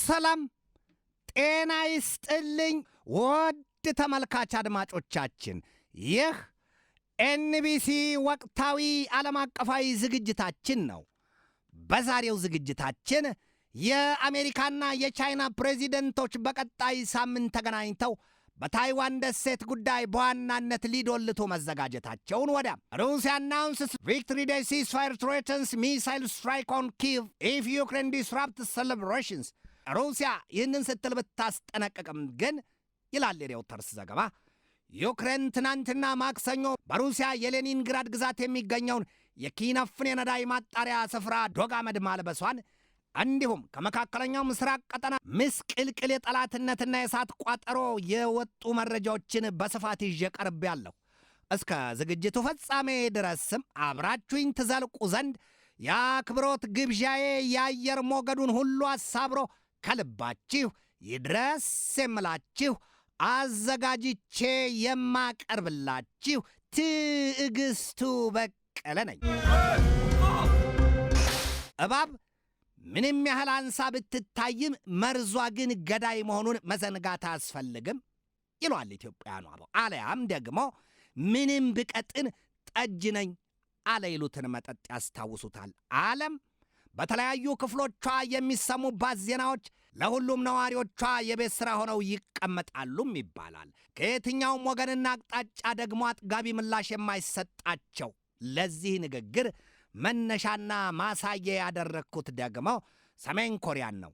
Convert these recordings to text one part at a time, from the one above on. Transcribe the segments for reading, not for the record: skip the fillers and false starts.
ሰላም ጤና ይስጥልኝ ውድ ተመልካች አድማጮቻችን፣ ይህ ኤንቢሲ ወቅታዊ ዓለም አቀፋዊ ዝግጅታችን ነው። በዛሬው ዝግጅታችን የአሜሪካና የቻይና ፕሬዚደንቶች በቀጣይ ሳምንት ተገናኝተው በታይዋን ደሴት ጉዳይ በዋናነት ሊዶልቱ መዘጋጀታቸውን፣ ወዲያ ሩሲያ announces victory day ceasefire threatens missile strike on Kyiv if Ukraine disrupts celebrations። ሩሲያ ይህንን ስትል ብታስጠነቅቅም ግን ይላል የሬውተርስ ዘገባ፣ ዩክሬን ትናንትና ማክሰኞ በሩሲያ የሌኒንግራድ ግዛት የሚገኘውን የኪነፍን የነዳጅ ማጣሪያ ስፍራ ዶግ አመድ ማልበሷን እንዲሁም ከመካከለኛው ምስራቅ ቀጠና ምስቅልቅል የጠላትነትና የእሳት ቋጠሮ የወጡ መረጃዎችን በስፋት ይዤ ቀርቤያለሁ። እስከ ዝግጅቱ ፍጻሜ ድረስም አብራችሁኝ ትዘልቁ ዘንድ የአክብሮት ግብዣዬ የአየር ሞገዱን ሁሉ አሳብሮ ከልባችሁ ይድረስ የምላችሁ አዘጋጅቼ የማቀርብላችሁ ትዕግስቱ በቀለ ነኝ። እባብ ምንም ያህል አንሳ ብትታይም መርዟ ግን ገዳይ መሆኑን መዘንጋት አያስፈልግም ይሏል ኢትዮጵያኑ አበው። አለያም ደግሞ ምንም ብቀጥን ጠጅ ነኝ አለ ይሉትን መጠጥ ያስታውሱታል። ዓለም በተለያዩ ክፍሎቿ የሚሰሙባት ዜናዎች ለሁሉም ነዋሪዎቿ የቤት ሥራ ሆነው ይቀመጣሉም ይባላል። ከየትኛውም ወገንና አቅጣጫ ደግሞ አጥጋቢ ምላሽ የማይሰጣቸው ለዚህ ንግግር መነሻና ማሳያ ያደረግኩት ደግሞ ሰሜን ኮሪያን ነው።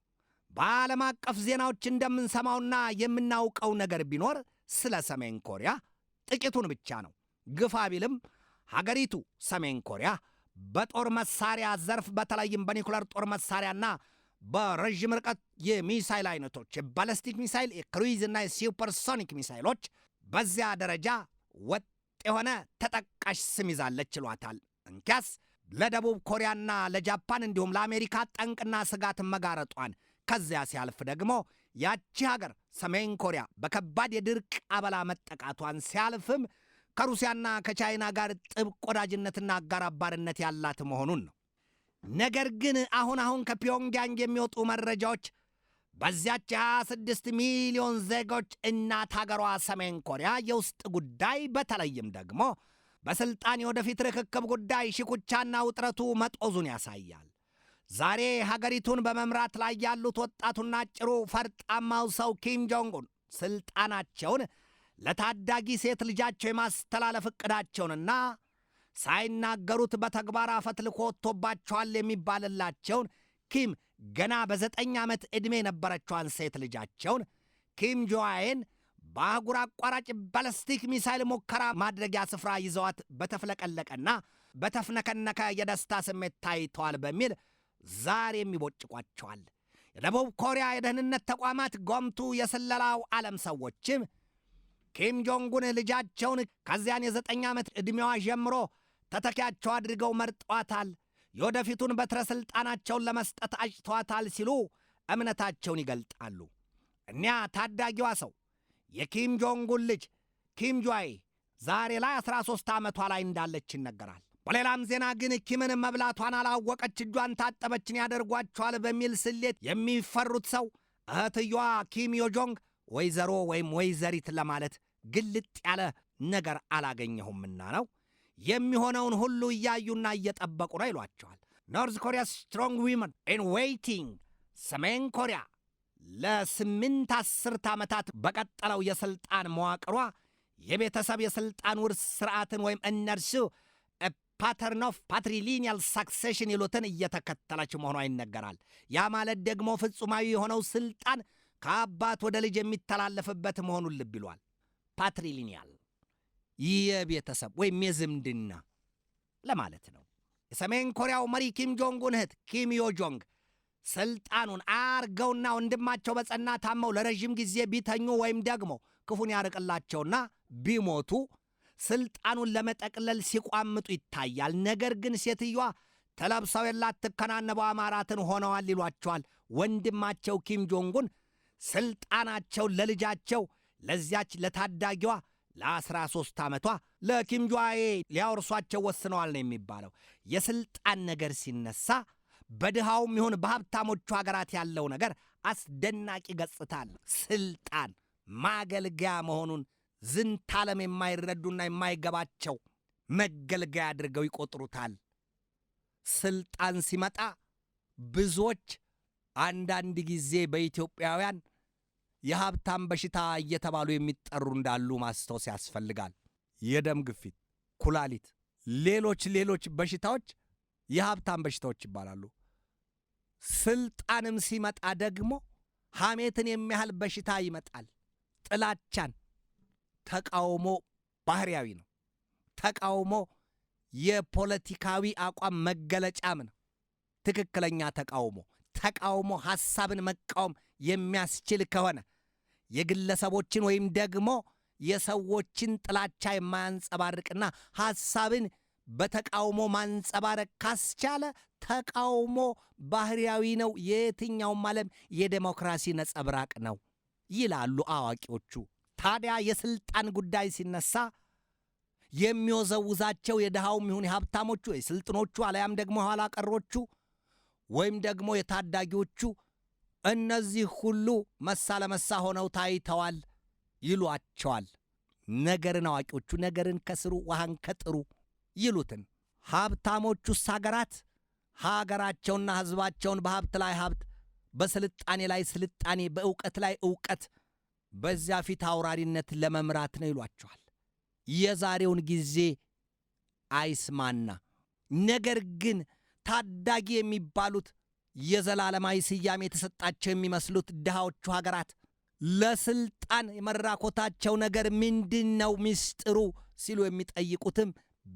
በዓለም አቀፍ ዜናዎች እንደምንሰማውና የምናውቀው ነገር ቢኖር ስለ ሰሜን ኮሪያ ጥቂቱን ብቻ ነው። ግፋ ቢልም ሀገሪቱ ሰሜን ኮሪያ በጦር መሳሪያ ዘርፍ በተለይም በኒኩለር ጦር መሳሪያና በረዥም ርቀት የሚሳይል አይነቶች የባለስቲክ ሚሳይል፣ የክሩይዝና የሱፐርሶኒክ ሚሳይሎች በዚያ ደረጃ ወጥ የሆነ ተጠቃሽ ስም ይዛለች ይሏታል። እንኪያስ ለደቡብ ኮሪያና ለጃፓን እንዲሁም ለአሜሪካ ጠንቅና ስጋት መጋረጧን፣ ከዚያ ሲያልፍ ደግሞ ያቺ ሀገር ሰሜን ኮሪያ በከባድ የድርቅ አበላ መጠቃቷን ሲያልፍም ከሩሲያና ከቻይና ጋር ጥብቅ ወዳጅነትና አጋር አባርነት ያላት መሆኑን ነው። ነገር ግን አሁን ከፒዮንግያንግ የሚወጡ መረጃዎች በዚያች 26 ሚሊዮን ዜጎች እናት ሀገሯ ሰሜን ኮሪያ የውስጥ ጉዳይ በተለይም ደግሞ በስልጣን የወደፊት ርክክብ ጉዳይ ሽኩቻና ውጥረቱ መጦዙን ያሳያል። ዛሬ ሀገሪቱን በመምራት ላይ ያሉት ወጣቱና ጭሩ ፈርጣማው ሰው ኪም ጆንግ ኡን ስልጣናቸውን ለታዳጊ ሴት ልጃቸው የማስተላለፍ ዕቅዳቸውንና ሳይናገሩት በተግባር አፈትልኮ ወጥቶባቸዋል የሚባልላቸውን ኪም ገና በ9 ዓመት ዕድሜ የነበረችዋን ሴት ልጃቸውን ኪም ጆአዬን በአህጉር አቋራጭ ባለስቲክ ሚሳይል ሙከራ ማድረጊያ ስፍራ ይዘዋት በተፍለቀለቀና በተፍነከነከ የደስታ ስሜት ታይተዋል በሚል ዛሬም ይቦጭቋቸዋል። የደቡብ ኮሪያ የደህንነት ተቋማት ጎምቱ የስለላው ዓለም ሰዎችም ኪም ጆንጉን ልጃቸውን ከዚያን የ9 ዓመት ዕድሜዋ ጀምሮ ተተኪያቸው አድርገው መርጠዋታል፣ የወደፊቱን በትረ ሥልጣናቸውን ለመስጠት አጭተዋታል ሲሉ እምነታቸውን ይገልጣሉ። እኒያ ታዳጊዋ ሰው የኪም ጆንጉን ልጅ ኪም ጆአይ ዛሬ ላይ 13 ዓመቷ ላይ እንዳለች ይነገራል። በሌላም ዜና ግን ኪምን መብላቷን አላወቀች እጇን ታጠበችን ያደርጓቸዋል በሚል ስሌት የሚፈሩት ሰው እህትየዋ ኪም ዮጆንግ ወይዘሮ ወይም ወይዘሪት ለማለት ግልጥ ያለ ነገር አላገኘሁምና ነው። የሚሆነውን ሁሉ እያዩና እየጠበቁ ነው ይሏቸዋል። ኖርዝ ኮሪያ ስትሮንግ ዊመን ኢን ዌይቲንግ። ሰሜን ኮሪያ ለ8 10 ዓመታት በቀጠለው የሥልጣን መዋቅሯ የቤተሰብ የሥልጣን ውርስ ሥርዓትን ወይም እነርሱ ፓተርን ኦፍ ፓትሪሊኒያል ሳክሴሽን ይሉትን እየተከተለች መሆኗ ይነገራል። ያ ማለት ደግሞ ፍጹማዊ የሆነው ሥልጣን ከአባት ወደ ልጅ የሚተላለፍበት መሆኑን ልብ ይሏል። ፓትሪሊኒያል የቤተሰብ ወይም የዝምድና ለማለት ነው። የሰሜን ኮሪያው መሪ ኪም ጆንግ ኡን እህት ኪም ዮጆንግ ስልጣኑን አርገውና ወንድማቸው በጸና ታመው ለረዥም ጊዜ ቢተኙ ወይም ደግሞ ክፉን ያርቅላቸውና ቢሞቱ ስልጣኑን ለመጠቅለል ሲቋምጡ ይታያል። ነገር ግን ሴትዮዋ ተለብሰው የላት ትከናነበው አማራትን ሆነዋል ይሏቸዋል። ወንድማቸው ኪም ጆንግ ኡን ስልጣናቸው ለልጃቸው ለዚያች ለታዳጊዋ ለ13 ዓመቷ ለኪም ጆአዬ ሊያወርሷቸው ወስነዋል ነው የሚባለው። የስልጣን ነገር ሲነሳ በድሃውም ይሁን በሀብታሞቹ ሀገራት ያለው ነገር አስደናቂ ገጽታ አለው። ስልጣን ማገልገያ መሆኑን ዝንታለም የማይረዱና የማይገባቸው መገልገያ አድርገው ይቆጥሩታል። ስልጣን ሲመጣ ብዙዎች አንዳንድ ጊዜ በኢትዮጵያውያን የሀብታም በሽታ እየተባሉ የሚጠሩ እንዳሉ ማስታወስ ያስፈልጋል። የደም ግፊት፣ ኩላሊት፣ ሌሎች በሽታዎች የሀብታም በሽታዎች ይባላሉ። ስልጣንም ሲመጣ ደግሞ ሐሜትን የሚያህል በሽታ ይመጣል። ጥላቻን። ተቃውሞ ባህሪያዊ ነው። ተቃውሞ የፖለቲካዊ አቋም መገለጫም ነው። ትክክለኛ ተቃውሞ ሐሳብን መቃወም የሚያስችል ከሆነ የግለሰቦችን ወይም ደግሞ የሰዎችን ጥላቻ የማያንጸባርቅና ሐሳብን በተቃውሞ ማንጸባረቅ ካስቻለ ተቃውሞ ባህሪያዊ ነው። የየትኛውም ዓለም የዴሞክራሲ ነጸብራቅ ነው ይላሉ አዋቂዎቹ። ታዲያ የስልጣን ጉዳይ ሲነሳ የሚወዘውዛቸው የድሃውም ይሁን የሀብታሞቹ፣ የስልጥኖቹ አለያም ደግሞ ኋላ ቀሮቹ ወይም ደግሞ የታዳጊዎቹ እነዚህ ሁሉ መሳ ለመሳ ሆነው ታይተዋል ይሏቸዋል። ነገርን አዋቂዎቹ ነገርን ከስሩ ውሃን ከጥሩ ይሉትን። ሀብታሞቹስ ሀገራቸውና ሕዝባቸውን በሀብት ላይ ሀብት፣ በስልጣኔ ላይ ስልጣኔ፣ በእውቀት ላይ እውቀት፣ በዚያ ፊት አውራሪነት ለመምራት ነው ይሏቸዋል። የዛሬውን ጊዜ አይስማና ነገር ግን ታዳጊ የሚባሉት የዘላለማዊ ስያሜ የተሰጣቸው የሚመስሉት ድሃዎቹ ሀገራት ለስልጣን የመራኮታቸው ነገር ምንድን ነው ምስጢሩ ሲሉ የሚጠይቁትም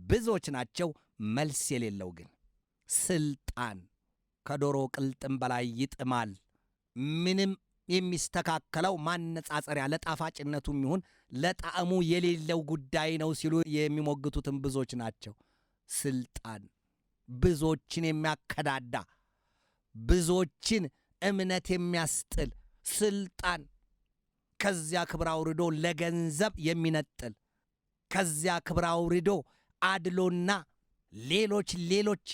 ብዙዎች ናቸው። መልስ የሌለው ግን ስልጣን ከዶሮ ቅልጥም በላይ ይጥማል። ምንም የሚስተካከለው ማነጻጸሪያ ለጣፋጭነቱም ይሁን ለጣዕሙ የሌለው ጉዳይ ነው ሲሉ የሚሞግቱትም ብዙዎች ናቸው። ስልጣን ብዙዎችን የሚያከዳዳ፣ ብዙዎችን እምነት የሚያስጥል ስልጣን ከዚያ ክብር አውርዶ ለገንዘብ የሚነጥል፣ ከዚያ ክብር አውርዶ አድሎና ሌሎች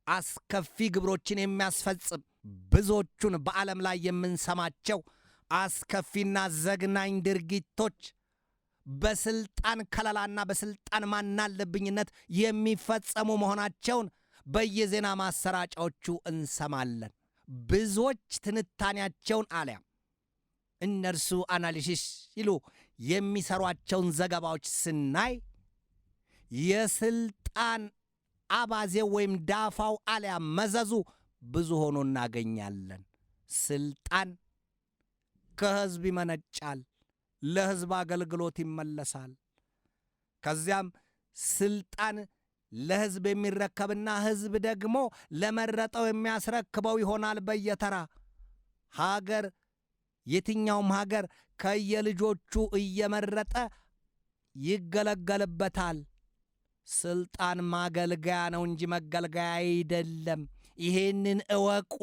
አስከፊ ግብሮችን የሚያስፈጽም፣ ብዙዎቹን በዓለም ላይ የምንሰማቸው አስከፊና ዘግናኝ ድርጊቶች በስልጣን ከለላና በስልጣን ማናለብኝነት የሚፈጸሙ መሆናቸውን በየዜና ማሰራጫዎቹ እንሰማለን። ብዙዎች ትንታኔያቸውን አሊያም እነርሱ አናሊሲስ ሲሉ የሚሰሯቸውን ዘገባዎች ስናይ የስልጣን አባዜው ወይም ዳፋው አሊያም መዘዙ ብዙ ሆኖ እናገኛለን። ስልጣን ከሕዝብ ይመነጫል፣ ለሕዝብ አገልግሎት ይመለሳል። ከዚያም ስልጣን ለሕዝብ የሚረከብና ሕዝብ ደግሞ ለመረጠው የሚያስረክበው ይሆናል በየተራ። የትኛውም ሀገር ከየልጆቹ እየመረጠ ይገለገልበታል። ስልጣን ማገልገያ ነው እንጂ መገልገያ አይደለም። ይሄንን እወቁ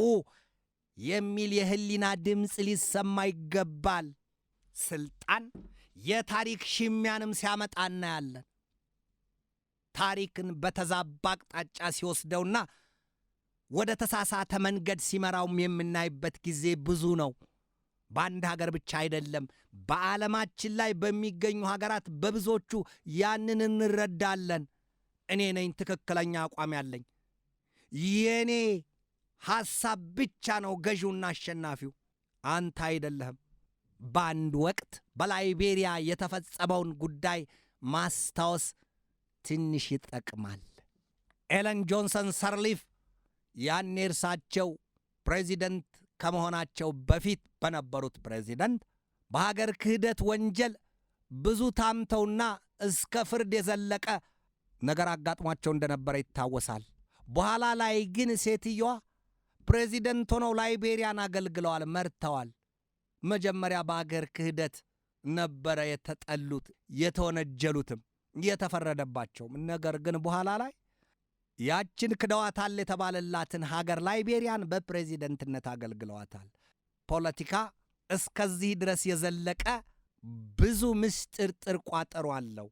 የሚል የህሊና ድምፅ ሊሰማ ይገባል። ስልጣን የታሪክ ሽሚያንም ሲያመጣ እናያለን። ታሪክን በተዛባ አቅጣጫ ሲወስደውና ወደ ተሳሳተ መንገድ ሲመራውም የምናይበት ጊዜ ብዙ ነው። በአንድ ሀገር ብቻ አይደለም፣ በዓለማችን ላይ በሚገኙ ሀገራት በብዙዎቹ ያንን እንረዳለን። እኔ ነኝ ትክክለኛ አቋም ያለኝ፣ የኔ ሐሳብ ብቻ ነው ገዢውና አሸናፊው፣ አንተ አይደለህም። በአንድ ወቅት በላይቤሪያ የተፈጸመውን ጉዳይ ማስታወስ ትንሽ ይጠቅማል። ኤለን ጆንሰን ሰርሊፍ ያኔ እርሳቸው ፕሬዚደንት ከመሆናቸው በፊት በነበሩት ፕሬዚደንት በሀገር ክህደት ወንጀል ብዙ ታምተውና እስከ ፍርድ የዘለቀ ነገር አጋጥሟቸው እንደነበረ ይታወሳል። በኋላ ላይ ግን ሴትየዋ ፕሬዚደንት ሆነው ላይቤሪያን አገልግለዋል፣ መርተዋል። መጀመሪያ በአገር ክህደት ነበረ የተጠሉት፣ የተወነጀሉትም የተፈረደባቸውም። ነገር ግን በኋላ ላይ ያችን ክደዋታል የተባለላትን ሀገር ላይቤሪያን በፕሬዚደንትነት አገልግለዋታል። ፖለቲካ እስከዚህ ድረስ የዘለቀ ብዙ ምስጢር ቋጠሮ አለው።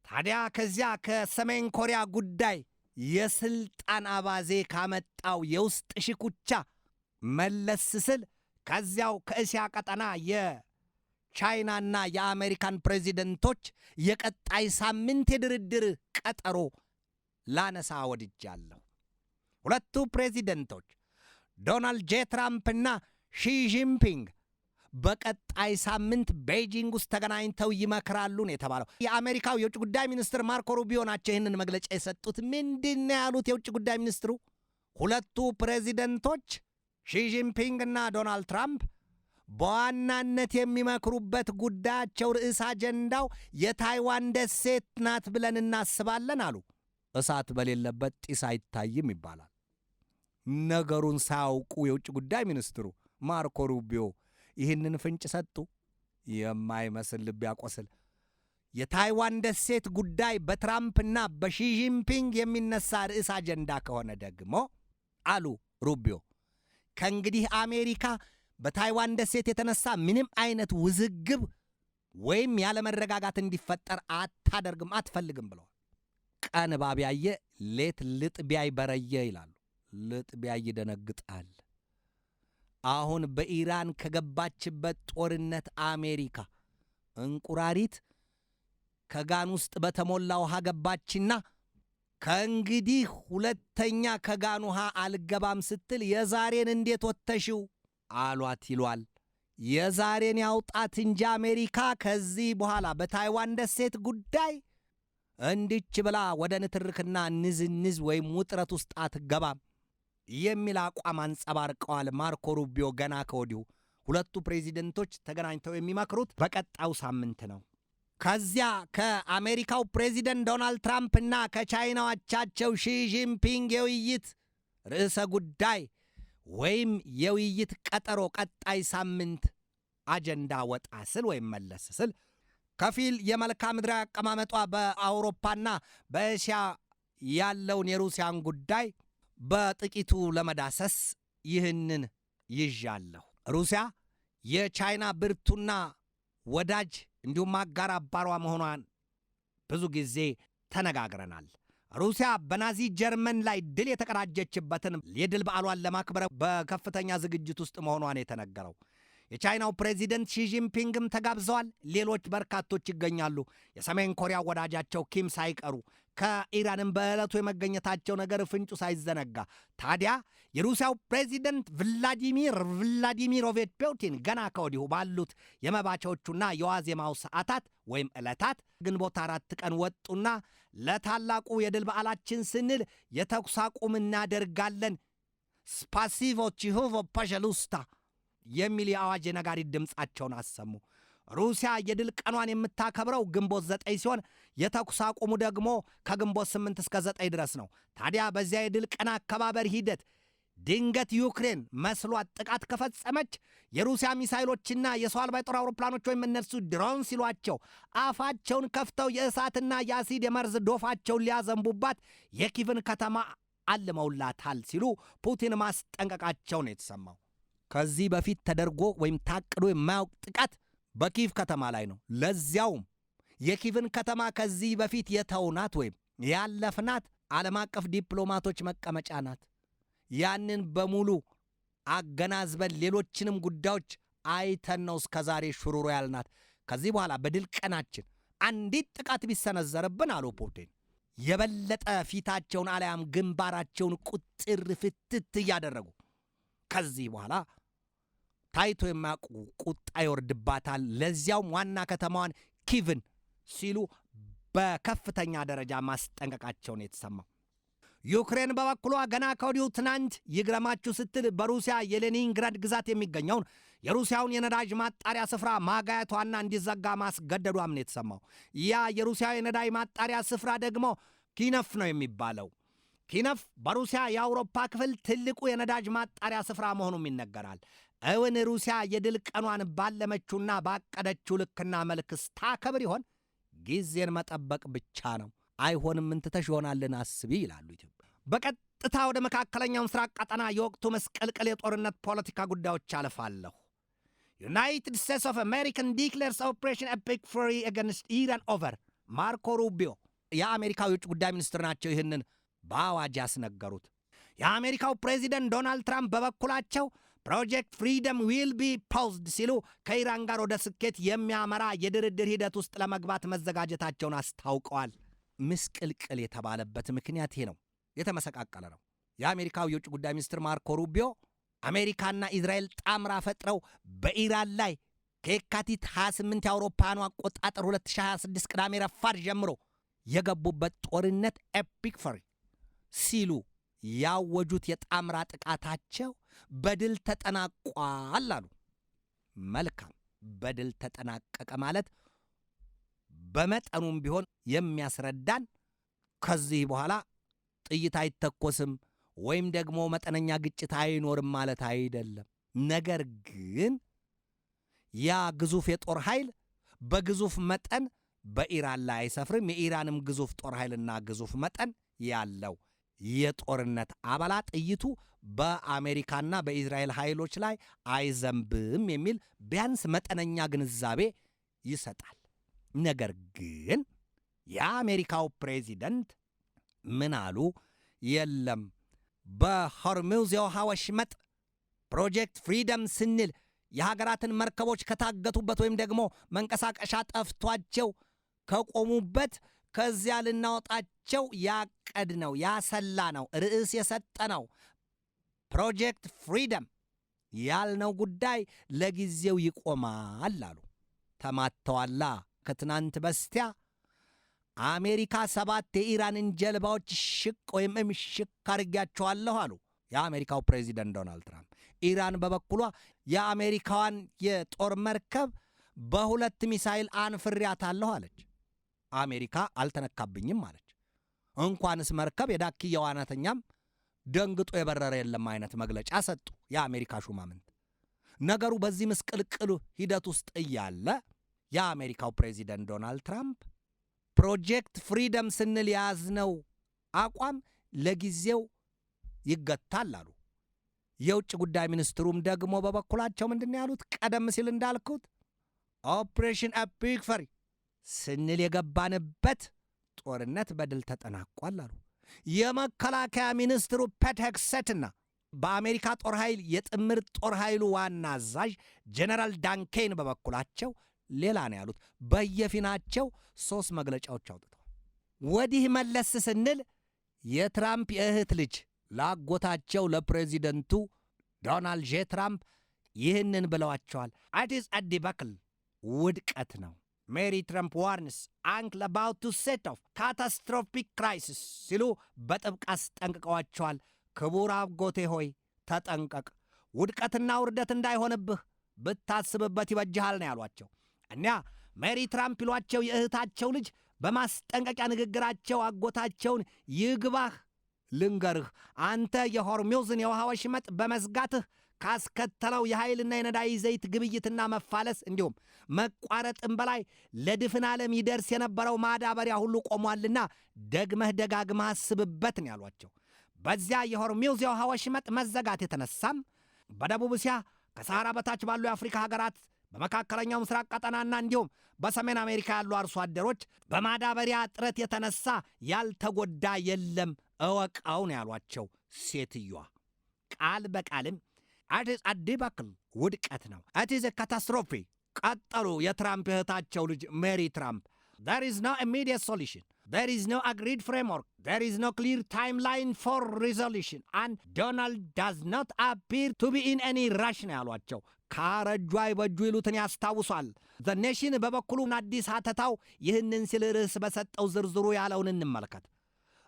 ታዲያ ከዚያ ከሰሜን ኮሪያ ጉዳይ የስልጣን አባዜ ካመጣው የውስጥ ሽኩቻ መለስ ስል ከዚያው ከእስያ ቀጠና የቻይናና የአሜሪካን ፕሬዚደንቶች የቀጣይ ሳምንት የድርድር ቀጠሮ ላነሳ ወድጃለሁ። ሁለቱ ፕሬዚደንቶች ዶናልድ ጄ ትራምፕና ሺ ጂንፒንግ በቀጣይ ሳምንት ቤጂንግ ውስጥ ተገናኝተው ይመክራሉ ነው የተባለው። የአሜሪካው የውጭ ጉዳይ ሚኒስትር ማርኮ ሩቢዮ ናቸው ይህንን መግለጫ የሰጡት። ምንድን ነው ያሉት የውጭ ጉዳይ ሚኒስትሩ? ሁለቱ ፕሬዚደንቶች ሺ ጂንፒንግ እና ዶናልድ ትራምፕ በዋናነት የሚመክሩበት ጉዳያቸው ርዕስ አጀንዳው የታይዋን ደሴት ናት ብለን እናስባለን አሉ። እሳት በሌለበት ጢስ አይታይም ይባላል። ነገሩን ሳያውቁ የውጭ ጉዳይ ሚኒስትሩ ማርኮ ሩቢዮ ይህንን ፍንጭ ሰጡ። የማይመስል ልብ ያቆስል። የታይዋን ደሴት ጉዳይ በትራምፕና በሺ ጂንፒንግ የሚነሳ ርዕስ አጀንዳ ከሆነ ደግሞ አሉ ሩቢዮ፣ ከእንግዲህ አሜሪካ በታይዋን ደሴት የተነሳ ምንም አይነት ውዝግብ ወይም ያለመረጋጋት እንዲፈጠር አታደርግም፣ አትፈልግም ብለዋል። ቀን እባብ ያየ ሌት ልጥ ቢያይ በረየ ይላሉ። ልጥ ቢያይ ይደነግጣል። አሁን በኢራን ከገባችበት ጦርነት አሜሪካ እንቁራሪት ከጋን ውስጥ በተሞላ ውሃ ገባችና ከእንግዲህ ሁለተኛ ከጋን ውሃ አልገባም ስትል የዛሬን እንዴት ወተሽው አሏት ይሏል። የዛሬን ያውጣት እንጂ አሜሪካ ከዚህ በኋላ በታይዋን ደሴት ጉዳይ እንዲች ብላ ወደ ንትርክና ንዝንዝ ወይም ውጥረት ውስጥ አትገባም የሚል አቋም አንጸባርቀዋል ማርኮ ሩቢዮ ገና ከወዲሁ። ሁለቱ ፕሬዚደንቶች ተገናኝተው የሚመክሩት በቀጣዩ ሳምንት ነው። ከዚያ ከአሜሪካው ፕሬዚደንት ዶናልድ ትራምፕና ከቻይናው አቻቸው ሺ ጂንፒንግ የውይይት ርዕሰ ጉዳይ ወይም የውይይት ቀጠሮ ቀጣይ ሳምንት አጀንዳ ወጣ ስል ወይም መለስ ስል ከፊል የመልክዓ ምድራዊ አቀማመጧ በአውሮፓና በእስያ ያለውን የሩሲያን ጉዳይ በጥቂቱ ለመዳሰስ ይህንን ይዣለሁ። ሩሲያ የቻይና ብርቱና ወዳጅ እንዲሁም አጋር አባሯ መሆኗን ብዙ ጊዜ ተነጋግረናል። ሩሲያ በናዚ ጀርመን ላይ ድል የተቀዳጀችበትን የድል በዓሏን ለማክበር በከፍተኛ ዝግጅት ውስጥ መሆኗን የተነገረው። የቻይናው ፕሬዚደንት ሺ ጂንፒንግም ተጋብዘዋል። ሌሎች በርካቶች ይገኛሉ። የሰሜን ኮሪያ ወዳጃቸው ኪም ሳይቀሩ ከኢራንም በዕለቱ የመገኘታቸው ነገር ፍንጩ ሳይዘነጋ ታዲያ የሩሲያው ፕሬዚደንት ቭላዲሚሮቪች ፑቲን ገና ከወዲሁ ባሉት የመባቻዎቹና የዋዜማው ሰዓታት ወይም ዕለታት ግንቦት 4 ቀን ወጡና ለታላቁ የድል በዓላችን ስንል የተኩስ አቁም እናደርጋለን ስፓሲቮ ቺሁቮ ፓዠሉስታ የሚል የአዋጅ የነጋሪት ድምፃቸውን አሰሙ። ሩሲያ የድል ቀኗን የምታከብረው ግንቦት 9 ሲሆን የተኩስ አቁሙ ደግሞ ከግንቦት 8 እስከ 9 ድረስ ነው። ታዲያ በዚያ የድል ቀን አከባበር ሂደት ድንገት ዩክሬን መስሏት ጥቃት ከፈጸመች የሩሲያ ሚሳይሎችና የሰው አልባ የጦር አውሮፕላኖች ወይም እነርሱ ድሮን ሲሏቸው አፋቸውን ከፍተው የእሳትና የአሲድ የመርዝ ዶፋቸውን ሊያዘንቡባት የኪቭን ከተማ አልመውላታል ሲሉ ፑቲን ማስጠንቀቃቸው ነው የተሰማው። ከዚህ በፊት ተደርጎ ወይም ታቅዶ የማያውቅ ጥቃት በኪቭ ከተማ ላይ ነው። ለዚያውም የኪቭን ከተማ ከዚህ በፊት የተውናት ወይም ያለፍናት ዓለም አቀፍ ዲፕሎማቶች መቀመጫ ናት። ያንን በሙሉ አገናዝበን ሌሎችንም ጉዳዮች አይተን ነው እስከዛሬ ሽሩሩ ያልናት። ከዚህ በኋላ በድል ቀናችን አንዲት ጥቃት ቢሰነዘርብን አሉ ፑቲን የበለጠ ፊታቸውን አለያም ግንባራቸውን ቁጥር ፍትት እያደረጉ ከዚህ በኋላ ታይቶ የማያውቁ ቁጣ ይወርድባታል፣ ለዚያውም ዋና ከተማዋን ኪቭን ሲሉ በከፍተኛ ደረጃ ማስጠንቀቃቸውን የተሰማው። ዩክሬን በበኩሏ ገና ከወዲሁ ትናንት ይግረማችሁ ስትል በሩሲያ የሌኒንግራድ ግዛት የሚገኘውን የሩሲያውን የነዳጅ ማጣሪያ ስፍራ ማጋየቷና እንዲዘጋ ማስገደዷም ነው የተሰማው። ያ የሩሲያ የነዳጅ ማጣሪያ ስፍራ ደግሞ ኪነፍ ነው የሚባለው። ኪነፍ በሩሲያ የአውሮፓ ክፍል ትልቁ የነዳጅ ማጣሪያ ስፍራ መሆኑም ይነገራል። እውን ሩሲያ የድል ቀኗን ባለመችውና ባቀደችው ልክና መልክ ስታከብር ይሆን? ጊዜን መጠበቅ ብቻ ነው። አይሆንም እንትተሽ ይሆናልን አስቢ ይላሉ ኢትዮጵያ። በቀጥታ ወደ መካከለኛው ምስራቅ ቀጠና የወቅቱ መስቀልቅል የጦርነት ፖለቲካ ጉዳዮች አልፋለሁ። ዩናይትድ ስቴትስ ኦፍ አሜሪካን ዲክሌርስ ኦፕሬሽን ኤፒክ ፉሪ አጋንስት ኢራን ኦቨር። ማርኮ ሩቢዮ የአሜሪካው የውጭ ጉዳይ ሚኒስትር ናቸው ይህንን በአዋጅ ያስነገሩት። የአሜሪካው ፕሬዚደንት ዶናልድ ትራምፕ በበኩላቸው ፕሮጀክት ፍሪደም ዊል ቢ ፖዝድ ሲሉ ከኢራን ጋር ወደ ስኬት የሚያመራ የድርድር ሂደት ውስጥ ለመግባት መዘጋጀታቸውን አስታውቀዋል። ምስቅልቅል የተባለበት ምክንያት ይሄ ነው። የተመሰቃቀለ ነው። የአሜሪካው የውጭ ጉዳይ ሚኒስትር ማርኮ ሩቢዮ አሜሪካና ኢዝራኤል ጣምራ ፈጥረው በኢራን ላይ ከየካቲት 28 የአውሮፓውያኑ አቆጣጠር 2026 ቅዳሜ ረፋድ ጀምሮ የገቡበት ጦርነት ኤፒክ ፈሪ ሲሉ ያወጁት የጣምራ ጥቃታቸው በድል ተጠናቋል አሉ። መልካም፣ በድል ተጠናቀቀ ማለት በመጠኑም ቢሆን የሚያስረዳን ከዚህ በኋላ ጥይት አይተኮስም ወይም ደግሞ መጠነኛ ግጭት አይኖርም ማለት አይደለም። ነገር ግን ያ ግዙፍ የጦር ኃይል በግዙፍ መጠን በኢራን ላይ አይሰፍርም። የኢራንም ግዙፍ ጦር ኃይልና ግዙፍ መጠን ያለው የጦርነት አበላ ጥይቱ በአሜሪካና በኢዝራኤል ኃይሎች ላይ አይዘንብም የሚል ቢያንስ መጠነኛ ግንዛቤ ይሰጣል። ነገር ግን የአሜሪካው ፕሬዚደንት ምን አሉ? የለም በሆርሙዝ የውሃ ወሽመጥ ፕሮጀክት ፍሪደም ስንል የሀገራትን መርከቦች ከታገቱበት ወይም ደግሞ መንቀሳቀሻ ጠፍቷቸው ከቆሙበት ከዚያ ልናወጣቸው ያቀድነው ያሰላነው ርዕስ የሰጠነው ፕሮጀክት ፍሪደም ያልነው ጉዳይ ለጊዜው ይቆማል አሉ። ተማተዋላ። ከትናንት በስቲያ አሜሪካ 7 የኢራንን ጀልባዎች ሽቅ ወይም እምሽክ አድርጊያቸዋለሁ አሉ የአሜሪካው ፕሬዚደንት ዶናልድ ትራምፕ። ኢራን በበኩሏ የአሜሪካዋን የጦር መርከብ በ2 ሚሳይል አንፍሬያታለሁ አለች። አሜሪካ አልተነካብኝም አለች። እንኳንስ መርከብ የዳክያ ዋናተኛም ደንግጦ የበረረ የለም አይነት መግለጫ ሰጡ የአሜሪካ ሹማምንት። ነገሩ በዚህ ምስቅልቅል ሂደት ውስጥ እያለ የአሜሪካው ፕሬዚደንት ዶናልድ ትራምፕ ፕሮጀክት ፍሪደም ስንል የያዝነው አቋም ለጊዜው ይገታል አሉ። የውጭ ጉዳይ ሚኒስትሩም ደግሞ በበኩላቸው ምንድን ያሉት? ቀደም ሲል እንዳልኩት ኦፕሬሽን ኤፒክ ፈሪ ስንል የገባንበት ጦርነት በድል ተጠናቋል አሉ። የመከላከያ ሚኒስትሩ ፔት ሄግሴትና በአሜሪካ ጦር ኃይል የጥምር ጦር ኃይሉ ዋና አዛዥ ጀነራል ዳንኬን በበኩላቸው ሌላ ነው ያሉት። በየፊናቸው 3 መግለጫዎች አውጥተዋል። ወዲህ መለስ ስንል የትራምፕ የእህት ልጅ ላጎታቸው ለፕሬዚደንቱ ዶናልድ ጄ ትራምፕ ይህንን ብለዋቸዋል። አዲስ አዲባክል ውድቀት ነው። ሜሪ ትራምፕ ዋርንስ አንክል አባውት ቱ ሴት ኦፍ ካታስትሮፊክ ክራይሲስ ሲሉ በጥብቅ አስጠንቅቀዋቸዋል። ክቡር አጎቴ ሆይ ተጠንቀቅ፣ ውድቀትና ውርደት እንዳይሆንብህ ብታስብበት ይበጅሃል ነው ያሏቸው። እኒያ ሜሪ ትራምፕ ይሏቸው የእህታቸው ልጅ በማስጠንቀቂያ ንግግራቸው አጎታቸውን ይግባህ ልንገርህ፣ አንተ የሆርሙዝን የውሃ ወሽመጥ በመዝጋትህ ካስከተለው የኃይልና የነዳጅ ዘይት ግብይትና መፋለስ እንዲሁም መቋረጥም በላይ ለድፍን ዓለም ይደርስ የነበረው ማዳበሪያ ሁሉ ቆሟልና ደግመህ ደጋግመህ አስብበት ነው ያሏቸው። በዚያ የሆርሙዝ የውሃ ወሽመጥ መዘጋት የተነሳም በደቡብ እስያ ከሰሃራ በታች ባሉ የአፍሪካ ሀገራት በመካከለኛው ምስራቅ ቀጠናና እንዲሁም በሰሜን አሜሪካ ያሉ አርሶ አደሮች በማዳበሪያ እጥረት የተነሳ ያልተጎዳ የለም እወቃው ነው ያሏቸው ሴትዮዋ። ቃል በቃልም አዲስ አዲባክል ውድቀት ነው፣ አዲስ ካታስትሮፊ ቀጠሉ የትራምፕ እህታቸው ልጅ ሜሪ ትራምፕ። there is no immediate solution, there is no agreed framework, there is no clear timeline for resolution and Donald does not appear to be in any rush ነው ያሏቸው። ካረጁ አይበጁ ይሉትን ያስታውሷል። ዘ ኔሽን በበኩሉን አዲስ ሀተታው ይህንን ሲል ርዕስ በሰጠው ዝርዝሩ ያለውን እንመልከት።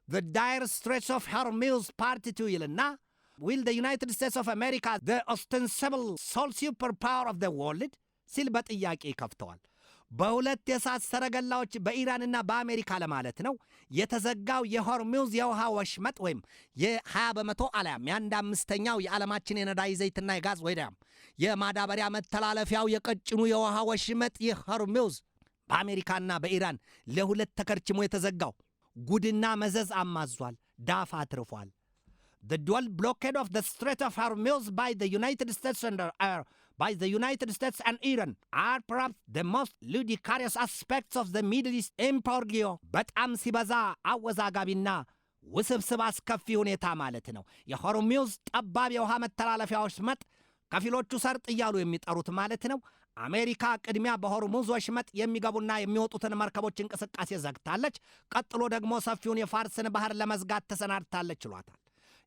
the dire straits of Hormuz part 2 ይልና will the United States of America the ostensible sole superpower of the world ሲል በጥያቄ ከፍተዋል። በሁለት የእሳት ሰረገላዎች በኢራንና በአሜሪካ ለማለት ነው የተዘጋው የሆርሙዝ የውሃ ወሽመጥ ወይም የ20 በመቶ አሊያም የ1/5ኛው የዓለማችን የነዳጅ ዘይትና የጋዝ ወይም የማዳበሪያ መተላለፊያው የቀጭኑ የውሃ ወሽመጥ የሆርሙዝ በአሜሪካና በኢራን ለሁለት ተከርችሞ የተዘጋው ጉድና መዘዝ አማዟል፣ ዳፋ አትርፏል። The dual blockade of the Strait of Hormuz by the United States and Iran are perhaps the most ludicrous aspects of the Middle East impasse በጣም ሲበዛ አወዛጋቢና ውስብስብ አስከፊ ሁኔታ ማለት ነው። የሆርሙዝ ጠባብ የውሃ መተላለፊያ ወሽመጥ ከፊሎቹ ሰርጥ እያሉ የሚጠሩት ማለት ነው። አሜሪካ ቅድሚያ በሆርሙዝ ወሽመጥ የሚገቡና የሚወጡትን መርከቦች እንቅስቃሴ ዘግታለች። ቀጥሎ ደግሞ ሰፊውን የፋርስን ባህር ለመዝጋት ተሰናድታለች ይሏታል።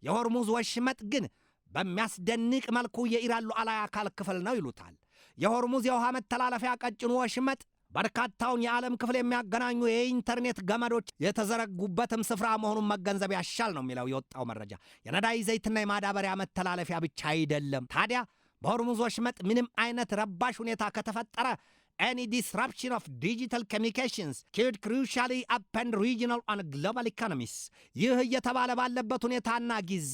የሆርሙዝ ወሽመጥ ግን በሚያስደንቅ መልኩ የኢራን ሉዓላዊ አካል ክፍል ነው ይሉታል። የሆርሙዝ የውሃ መተላለፊያ ቀጭኑ ወሽመጥ በርካታውን የዓለም ክፍል የሚያገናኙ የኢንተርኔት ገመዶች የተዘረጉበትም ስፍራ መሆኑን መገንዘብ ያሻል ነው የሚለው የወጣው መረጃ። የነዳጅ ዘይትና የማዳበሪያ መተላለፊያ ብቻ አይደለም። ታዲያ በሆርሙዝ ወሽመጥ ምንም አይነት ረባሽ ሁኔታ ከተፈጠረ any disruption of digital communications could crucially upend regional and global economies። ይህ እየተባለ ባለበት ሁኔታና ጊዜ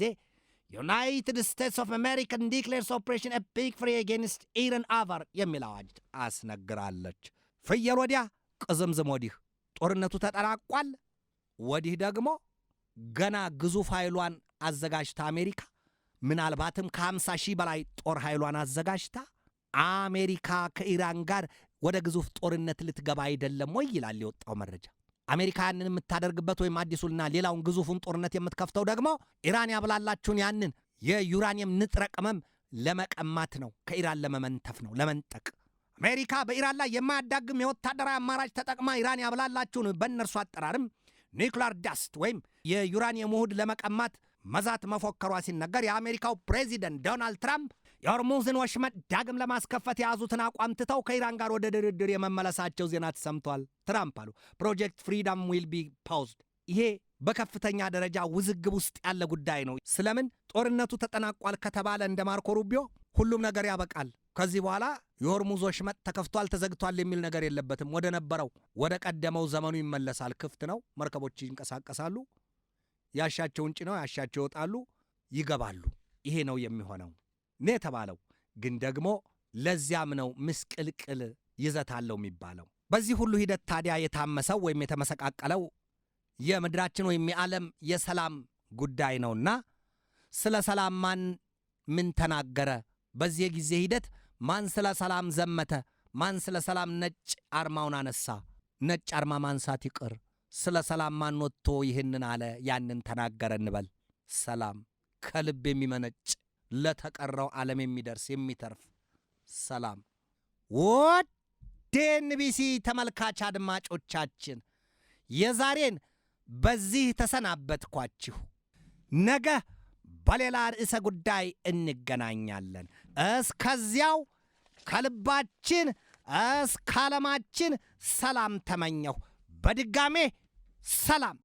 ዩናይትድ ስቴትስ ኦፍ አሜሪካ ዲክሌርስ ኦፕሬሽን ኤፒክ ፍሪ አጌንስት ኢራን አቨር የሚል አዋጅ አስነግራለች። ፍየል ወዲያ ቅዝምዝም ወዲህ ጦርነቱ ተጠናቋል። ወዲህ ደግሞ ገና ግዙፍ ኃይሏን አዘጋጅታ አሜሪካ ምናልባትም ከ50 ሺህ በላይ ጦር ኃይሏን አዘጋጅታ አሜሪካ ከኢራን ጋር ወደ ግዙፍ ጦርነት ልትገባ አይደለም ወይ ይላል የወጣው መረጃ። አሜሪካ ያንን የምታደርግበት ወይም አዲሱና ሌላውን ግዙፉን ጦርነት የምትከፍተው ደግሞ ኢራን ያብላላችሁን ያንን የዩራኒየም ንጥረ ቅመም ለመቀማት ነው፣ ከኢራን ለመመንተፍ ነው፣ ለመንጠቅ። አሜሪካ በኢራን ላይ የማያዳግም የወታደራዊ አማራጭ ተጠቅማ ኢራን ያብላላችሁን በእነርሱ አጠራርም ኒውክሊር ዳስት ወይም የዩራኒየም ውህድ ለመቀማት መዛት መፎከሯ ሲነገር የአሜሪካው ፕሬዚደንት ዶናልድ ትራምፕ የሆርሙዝን ወሽመጥ ዳግም ለማስከፈት የያዙትን አቋም ትተው ከኢራን ጋር ወደ ድርድር የመመለሳቸው ዜና ተሰምቷል። ትራምፕ አሉ ፕሮጀክት ፍሪደም ዊል ቢ ፓውዝድ። ይሄ በከፍተኛ ደረጃ ውዝግብ ውስጥ ያለ ጉዳይ ነው። ስለምን ጦርነቱ ተጠናቋል ከተባለ እንደ ማርኮ ሩቢዮ ሁሉም ነገር ያበቃል፣ ከዚህ በኋላ የሆርሙዝ ወሽመጥ ተከፍቷል ተዘግቷል የሚል ነገር የለበትም፣ ወደ ነበረው ወደ ቀደመው ዘመኑ ይመለሳል፣ ክፍት ነው፣ መርከቦች ይንቀሳቀሳሉ፣ ያሻቸውን ጭነው ያሻቸው ይወጣሉ፣ ይገባሉ። ይሄ ነው የሚሆነው ነው የተባለው። ግን ደግሞ ለዚያም ነው ምስቅልቅል ይዘት አለው የሚባለው። በዚህ ሁሉ ሂደት ታዲያ የታመሰው ወይም የተመሰቃቀለው የምድራችን ወይም የዓለም የሰላም ጉዳይ ነውና ስለ ሰላም ማን ምን ተናገረ? በዚህ ጊዜ ሂደት ማን ስለ ሰላም ዘመተ? ማን ስለ ሰላም ነጭ አርማውን አነሳ? ነጭ አርማ ማንሳት ይቅር፣ ስለ ሰላም ማን ወጥቶ ይህንን አለ ያንን ተናገረ እንበል። ሰላም ከልብ የሚመነጭ ለተቀረው ዓለም የሚደርስ የሚተርፍ ሰላም። ወደ ኤንቢሲ ተመልካች አድማጮቻችን የዛሬን በዚህ ተሰናበትኳችሁ። ነገ በሌላ ርዕሰ ጉዳይ እንገናኛለን። እስከዚያው ከልባችን እስከ ዓለማችን ሰላም ተመኘሁ። በድጋሜ ሰላም።